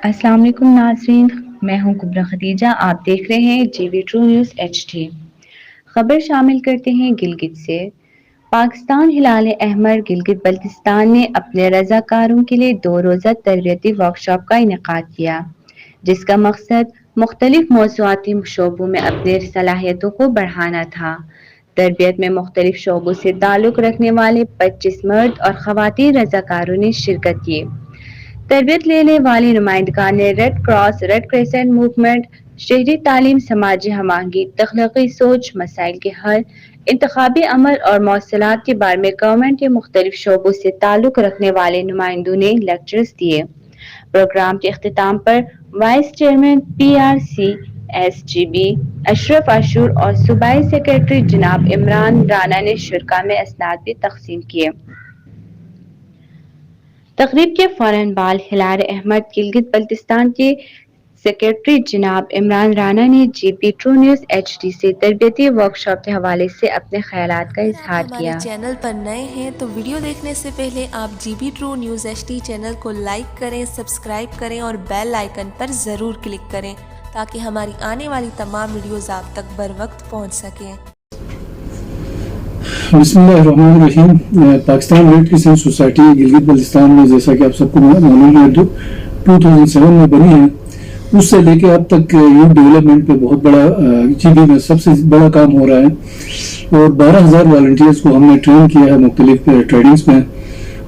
السلام علیکم ناظرین، میں ہوں کبرا خدیجہ، آپ دیکھ رہے ہیں جی وی ٹرو نیوز HD۔ خبر شامل کرتے ہیں گلگت سے۔ پاکستان ہلال احمر گلگت بلتستان نے اپنے رضاکاروں کے لیے 2 روزہ تربیتی ورکشاپ کا انعقاد کیا، جس کا مقصد مختلف موضوعاتی شعبوں میں اپنی صلاحیتوں کو بڑھانا تھا۔ تربیت میں مختلف شعبوں سے تعلق رکھنے والے 25 مرد اور خواتین رضاکاروں نے شرکت کی۔ تربیت لینے والی نمائندگان نے red cross, red crescent movement, شہری تعلیم، سماجی ہم آہنگی، تخلیقی سوچ، مسائل کے حل، انتخابی عمل اور مواصلات کے بارے میں گورنمنٹ کے مختلف شعبوں سے تعلق رکھنے والے نمائندوں نے لیکچرز دیے۔ پروگرام کے اختتام پر وائس چیئرمین PRCSGB اشرف عاشور اور صوبائی سیکریٹری جناب عمران رانا نے شرکاء میں اسناد بھی تقسیم کیے۔ تقریب کے فوراً بعد ہلال احمر گلگت بلتستان کے سیکریٹری جناب عمران رانا نے جی وی ٹرو نیوز HD سے تربیتی ورکشاپ کے حوالے سے اپنے خیالات کا اظہار ہمارے کیا۔ چینل پر نئے ہیں تو ویڈیو دیکھنے سے پہلے آپ جی وی ٹرو نیوز HD چینل کو لائک کریں، سبسکرائب کریں اور بیل آئیکن پر ضرور کلک کریں تاکہ ہماری آنے والی تمام ویڈیوز آپ تک بر وقت پہنچ سکیں۔ بسم اللہ الرحمن الرحیم۔ Pakistan red crescent society Gilgit Baltistan میں، جیسا کہ آپ سب کو معلوم ہے، 2007 میں بنی ہے۔ اس سے لے کے اب تک یوتھ ڈیولپمنٹ پہ بہت بڑا GB میں سب سے بڑا کام ہو رہا ہے، اور 12,000 والنٹیئرس کو ہم نے ٹرین کیا ہے مختلف ٹریڈنگس میں۔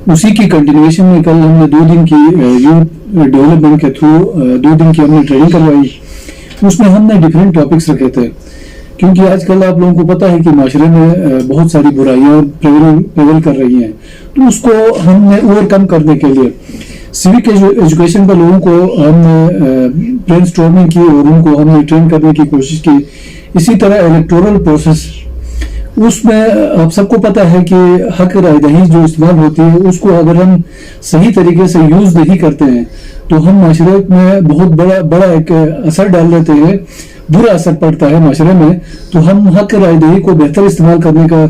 اسی کی کنٹینیویشن میں کل ہم نے 2 دن کی یوتھ ڈیولپمنٹ کے تھرو 2 دن کی ہم نے ٹریننگ کروائی۔ اس میں ہم نے ڈفرینٹ ٹاپکس رکھے تھے، کیونکہ آج کل آپ لوگوں کو پتہ ہے کہ معاشرے میں بہت ساری برائیاں پریویل کر رہی ہیں، تو اس کو ہم نے اوور کم کرنے کے لیے سیوک ایجوکیشن پر لوگوں کو ہم نے برین اسٹارمنگ کی اور ان کو ہم نے ٹرین کرنے کی کوشش کی۔ اسی طرح الیکٹورل پروسیس، اس میں آپ سب کو پتہ ہے کہ حق رائے دہی جو استعمال ہوتی ہے، اس کو اگر ہم صحیح طریقے سے یوز نہیں کرتے ہیں تو ہم معاشرے میں بہت بڑا ایک اثر ڈال دیتے ہیں، برا اثر پڑتا ہے معاشرے میں۔ تو ہم حق رائے دہی کو بہتر استعمال کرنے کا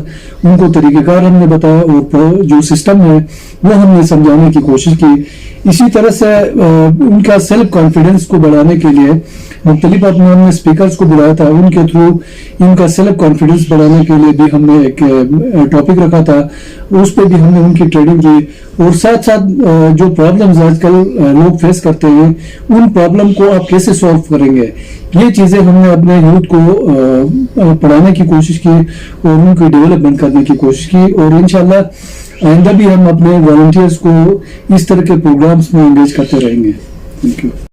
ان کو طریقہ کار ہم نے بتایا، اور جو سسٹم ہے وہ ہم نے سمجھانے کی کوشش کی۔ اسی طرح سے ان کا سیلف کانفیڈنس کو بڑھانے کے لیے مختلف ہم نے اسپیکرز کو بلایا تھا، ان کے تھرو ان کا سیلف کانفیڈنس بڑھانے کے لیے بھی ہم نے ایک ٹاپک رکھا تھا، اس پہ بھی ہم نے ان کی ٹریننگ کی۔ اور ساتھ ساتھ جو پرابلمز آج کل لوگ فیس کرتے ہیں، ان پرابلم کو آپ کیسے سولو کریں گے، یہ چیزیں ہم نے اپنے یوتھ کو پڑھانے کی کوشش کی اور ان کی ڈیولپمنٹ کرنے کی کوشش کی۔ اور انشاءاللہ آئندہ بھی ہم اپنے والنٹیئرس کو اس طرح کے پروگرامز میں انگیج کرتے رہیں گے۔ Thank you.